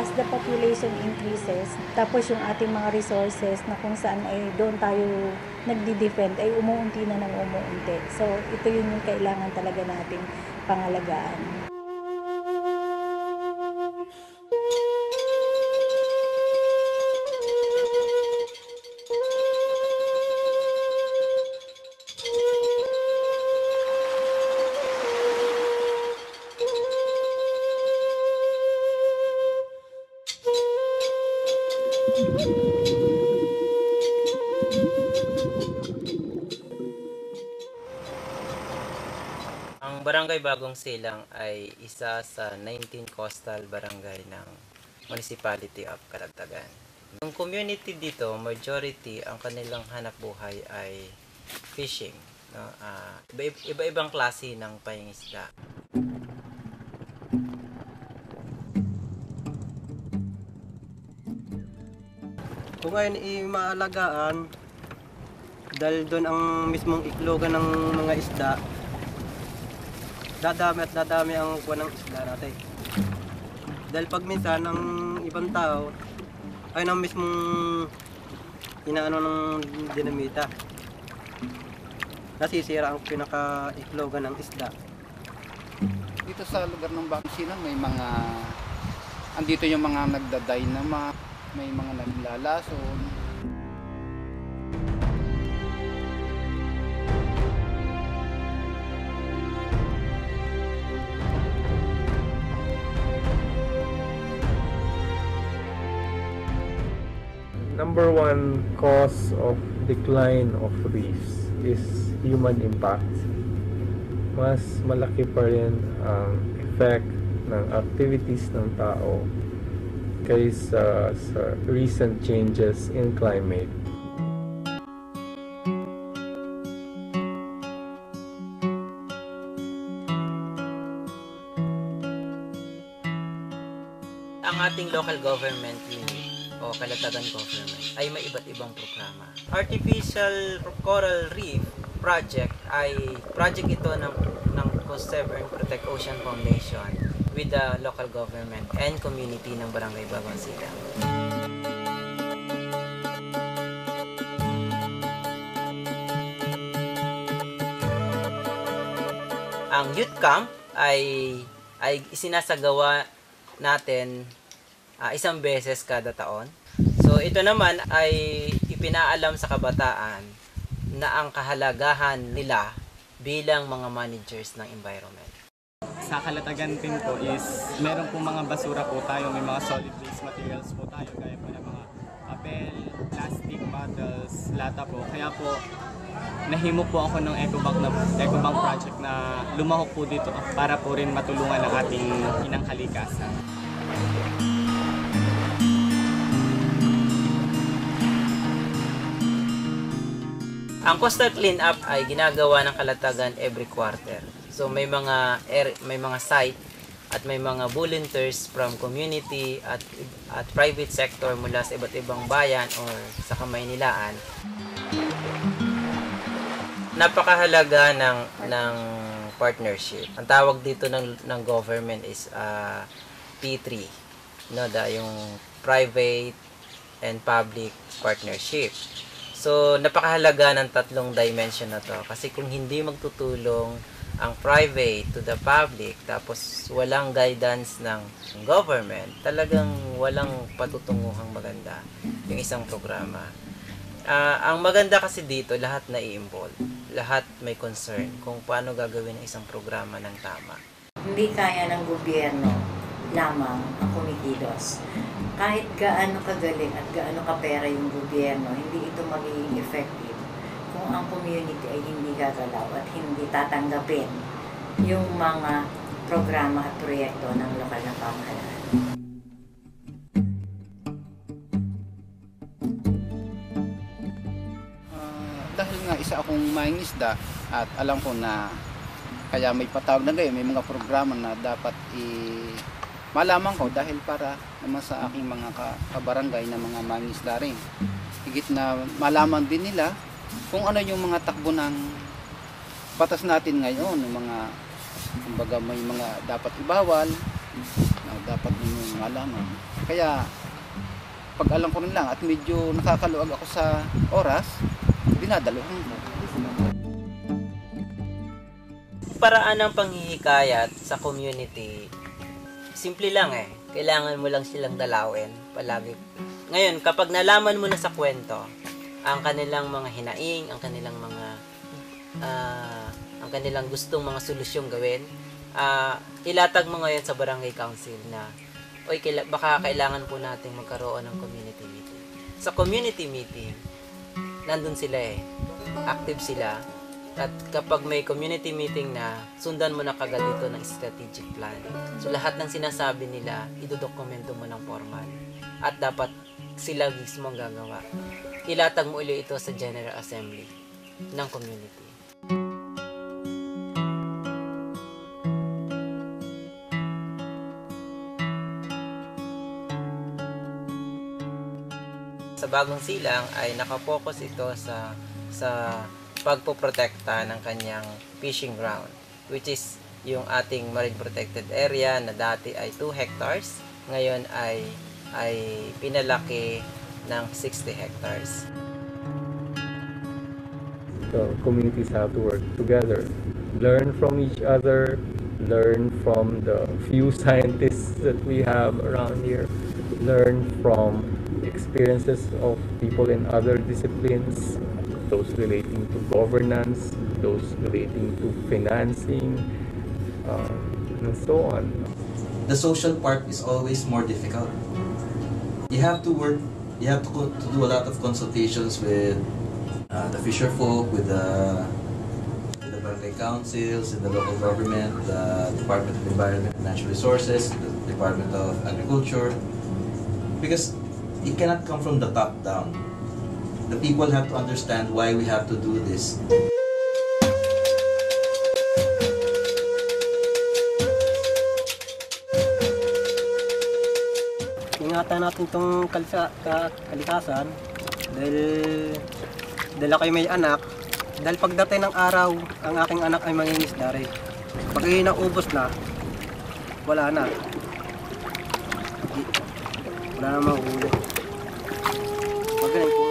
as the population increases, tapos yung ating mga resources na kung saan ay doon tayo nagdi-defend ay umuunti na ng umuunti. So ito yung kailangan talaga nating pangalagaan. Ang Barangay Bagong Silang ay isa sa 19 coastal barangay ng Municipality of Calatagan. Yung community dito, majority ang kanilang hanap buhay ay fishing. No? Iba-ibang klase ng pangingisda. Kung ngayon maalagaan, dahil doon ang mismong iklogan ng mga isda, dadami at dadami ang kuha ng isda natin. Dahil pag minsan ang ibang tao ay ang mismong inaano ng dinamita, nasisira ang pinaka-iklogan ng isda. Dito sa lugar ng Bangsinan may mga andito yung mga nagda-dynama, may mga naglalason. Number one cause of decline of reefs is human impact. Mas malaki pa rin ang effect ng activities ng tao kaysa sa recent changes in climate. Ang ating local government unit o Calatagan government ay may iba't ibang programa. Artificial Coral Reef Project ay project ito ng Conserve and Protect Ocean Foundation with the local government and community ng Barangay Bagong Silang. Ang youth camp ay isinasagawa natin isang beses kada taon. So ito naman ay ipinaalam sa kabataan na ang kahalagahan nila bilang mga managers ng environment. Sa Calatagan din po is meron pong mga basura po tayo, may mga solid waste materials po tayo gaya po ng mga papel, plastic bottles, lata po. Kaya po nahimo po ako ng EcoBank project na lumahok po dito para po rin matulungan ang ating inang kalikasan. Ang coastal cleanup ay ginagawa ng Calatagan every quarter. So may mga site at may mga volunteers from community at private sector mula sa iba't ibang bayan or sa Kamaynilaan. Napakahalaga ng partnership. Ang tawag dito ng government is P3, no, yung private and public partnership. So, napakahalaga ng tatlong dimension na to. Kasi kung hindi magtutulong ang private to the public, tapos walang guidance ng government, talagang walang patutunguhang maganda yung isang programa. Ang maganda kasi dito, lahat na i-involve. Lahat may concern kung paano gagawin ang isang programa ng tama. Hindi kaya ng gobyerno lamang ang kumikilos. Kahit gaano kagaling at gaano kapera yung gobyerno, hindi ito magiging effective kung ang community ay hindi gagalaw at hindi tatanggapin yung mga programa at proyekto ng lokal na pamahalaan. Dahil nga isa akong mangingisda at alam ko na kaya may patawag na ngayon, may mga programa na dapat malaman ko dahil para naman sa aking mga kabarangay na mga mangingisda rin. Higit na malaman din nila kung ano yung mga takbo ng batas natin ngayon, yung mga kumbaga may mga dapat ibawal, na dapat ninyong malaman. Kaya pag alam ko rin lang at medyo nakakaluwag ako sa oras, dinadaluhan ko. Paraan ng panghihikayat sa community, simple lang Kailangan mo lang silang dalawin palagi. Ngayon, kapag nalaman mo na sa kwento ang kanilang mga hinaing, ang kanilang gustong mga solusyong gawin, ilatag mo ngayon sa barangay council na, baka kailangan po nating magkaroon ng community meeting. Sa community meeting, nandun sila active sila. At kapag may community meeting na, sundan mo na kagad ito ng strategic plan. So lahat ng sinasabi nila, idodokumento mo ng formal. At dapat sila mismo ang gagawa. Ilatag mo ulit ito sa General Assembly ng community. Sa Bagong Silang ay nakapokus ito sa pagpoprotekta ng kanyang fishing ground, which is yung ating marine protected area na dati ay 2 hectares, ngayon ay pinalaki ng 60 hectares. The communities have to work together, learn from each other, learn from the few scientists that we have around here, learn from experiences of people in other disciplines, those relating to governance, those relating to financing, and so on. The social part is always more difficult. You have to work, you have to do a lot of consultations with the fisher folk, with the barangay councils, and the local government, the Department of Environment and Natural Resources, the Department of Agriculture, because it cannot come from the top down. The people have to understand why we have to do this. Ingatan natin itong kalikasan dahil ako'y may anak. Dahil pagdating ng araw, ang aking anak ay mangingisda rin. Pag naubos na, wala na. Wala na mahuli. Magaling po.